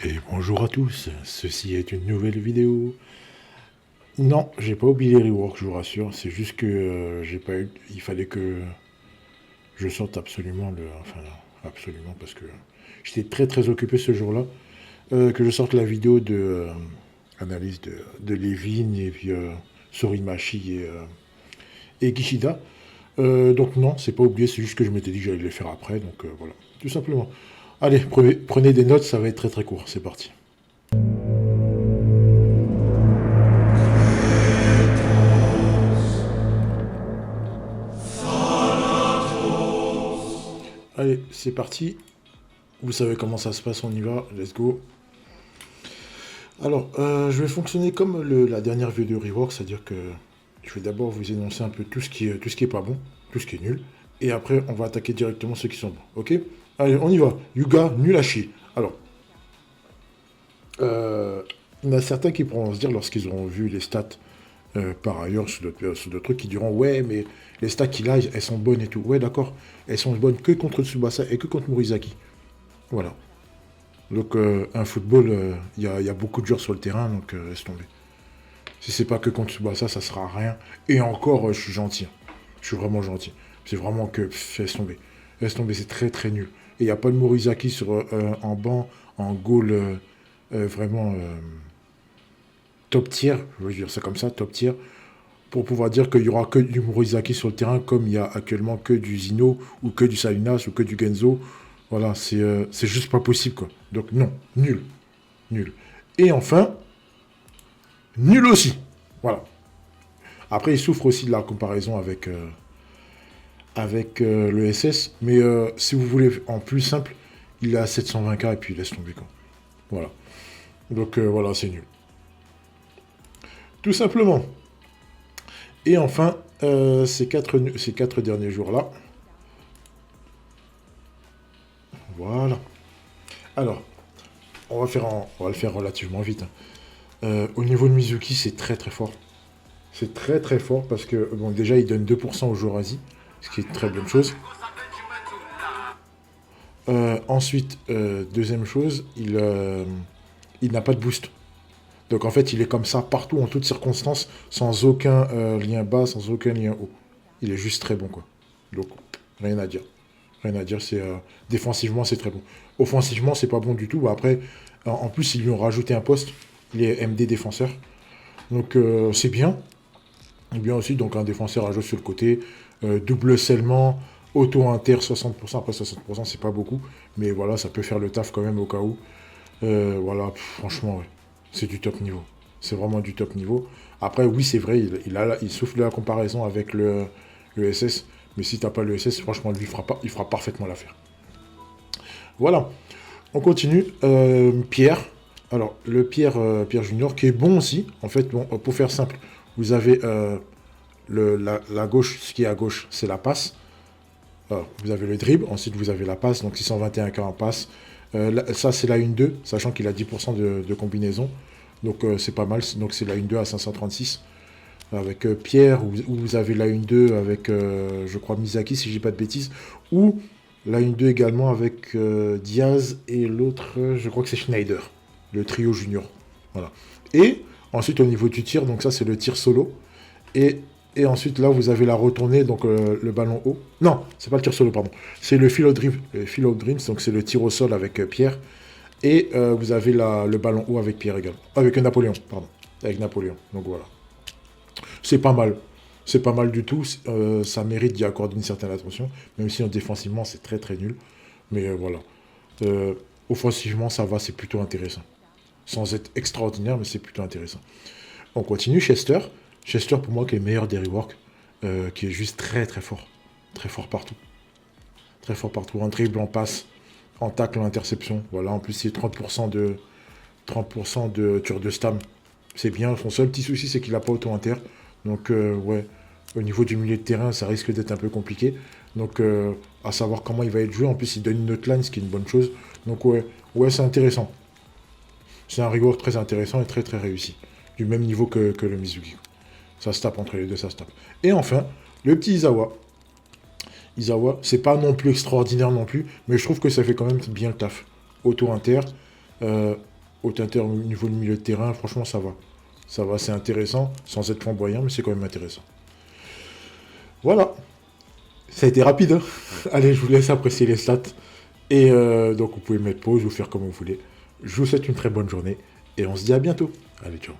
Et bonjour à tous, ceci est une nouvelle vidéo. Non, j'ai pas oublié les reworks, je vous rassure, c'est juste que j'ai pas eu. Il fallait que je sorte absolument le. Enfin, absolument, parce que j'étais très occupé ce jour-là. Que je sorte la vidéo de analyse de Levin et puis Sorimachi et Kishida. Donc non, c'est pas oublié, c'est juste que je m'étais dit que j'allais les faire après, donc voilà, tout simplement. Allez, prenez des notes, ça va être très court, c'est parti. Allez, c'est parti. Vous savez comment ça se passe, on y va, let's go. Alors, je vais fonctionner comme la dernière vidéo de Rework, c'est-à-dire que je vais d'abord vous énoncer un peu tout ce qui est pas bon, tout ce qui est nul, et après on va attaquer directement ceux qui sont bons, ok? Allez, on y va. Yuga, nul à chier. Alors, euh, il y en a certains qui pourront se dire lorsqu'ils auront vu les stats par ailleurs sur d'autres trucs qui diront ouais mais les stats qu'il a elles sont bonnes et tout. Ouais d'accord, elles sont bonnes que contre Tsubasa et que contre Morizaki. Voilà. Donc un football, il y a beaucoup de joueurs sur le terrain, donc laisse tomber. Si c'est pas que contre Tsubasa, ça sera rien. Et encore, je suis gentil. Je suis vraiment gentil. C'est vraiment que laisse tomber. Laisse tomber, c'est très nul. Et il n'y a pas de Morizaki en banc, en goal, vraiment top tier. Je veux dire ça comme ça, top tier. Pour pouvoir dire qu'il y aura que du Morizaki sur le terrain, comme il y a actuellement que du Zino, ou que du Salinas, ou que du Genzo. Voilà, c'est juste pas possible, quoi. Donc non, nul. Nul. Et enfin, nul aussi. Voilà. Après, il souffre aussi de la comparaison avec le SS. Mais si vous voulez, en plus simple, il est à 720K et puis il laisse tomber, quoi. Voilà. Donc voilà, c'est nul. Tout simplement. Et enfin, ces quatre derniers jours-là. Voilà. Alors, on va le faire relativement vite, hein. Au niveau de Mizuki, c'est très fort. C'est très fort parce que, bon, déjà, il donne 2% aux joueurs Asie, ce qui est une très bonne chose. Ensuite, deuxième chose, il n'a pas de boost. Donc en fait, il est comme ça partout, en toutes circonstances, sans aucun lien bas, sans aucun lien haut. Il est juste très bon, quoi. Donc, rien à dire. Rien à dire, défensivement, c'est très bon. Offensivement, c'est pas bon du tout. Après, en plus, ils lui ont rajouté un poste. Il est MD défenseur. Donc, c'est bien. Et bien aussi, donc un défenseur à jouer sur le côté. Double scellement, auto-inter 60%. Après 60%, c'est pas beaucoup. Mais voilà, ça peut faire le taf quand même au cas où. Voilà, franchement, ouais. C'est du top niveau. C'est vraiment du top niveau. Après, oui, c'est vrai, il souffle de la comparaison avec le SS. Mais si t'as pas le SS, franchement, lui, il fera parfaitement l'affaire. Voilà. On continue. Pierre. Alors, Pierre Junior, qui est bon aussi. En fait, bon, pour faire simple, vous avez la gauche, ce qui est à gauche, c'est la passe. Alors, vous avez le dribble, ensuite vous avez la passe, donc 621K en passe. Ça, c'est la 1-2, sachant qu'il a 10% de combinaison. Donc, c'est pas mal. Donc, c'est la 1-2 à 536. Avec Pierre, où vous avez la 1-2 avec, je crois, Misaki, si je dis pas de bêtises. Ou la 1-2 également avec Diaz et l'autre, je crois que c'est Schneider, le trio junior. Voilà. Et ensuite, au niveau du tir, donc ça, c'est le tir solo. Et ensuite, là, vous avez la retournée, donc le ballon haut. Non, c'est pas le tir solo, pardon. C'est le field dream, donc c'est le tir au sol avec Pierre. Et vous avez le ballon haut avec Pierre également. Avec Napoléon, pardon. Avec Napoléon. Donc voilà. C'est pas mal. C'est pas mal du tout. Ça mérite d'y accorder une certaine attention. Même si défensivement, c'est très nul. Mais voilà. Euh, Offensivement, ça va, c'est plutôt intéressant. Sans être extraordinaire, mais c'est plutôt intéressant. On continue, Chester. Chester, pour moi, qui est le meilleur des reworks. Qui est juste très fort. Très fort partout. Très fort partout. En dribble, en passe, en tacle, en interception. Voilà, en plus, c'est 30% de tir de stam. C'est bien. Son seul petit souci, c'est qu'il n'a pas auto-inter. Donc, ouais, au niveau du milieu de terrain, ça risque d'être un peu compliqué. Donc, à savoir comment il va être joué. En plus, il donne une outline, ce qui est une bonne chose. Donc, ouais, c'est intéressant. C'est un rework très intéressant et très réussi. Du même niveau que le Mizuki. Ça se tape entre les deux, ça se tape. Et enfin, le petit Izawa. Izawa, c'est pas non plus extraordinaire non plus, mais je trouve que ça fait quand même bien le taf. Auto-inter, Au niveau du milieu de terrain, franchement, ça va. Ça va, c'est intéressant, sans être flamboyant, mais c'est quand même intéressant. Voilà, ça a été rapide, hein. Allez, je vous laisse apprécier les stats. Et donc, vous pouvez mettre pause ou faire comme vous voulez. Je vous souhaite une très bonne journée et on se dit à bientôt. Allez, ciao.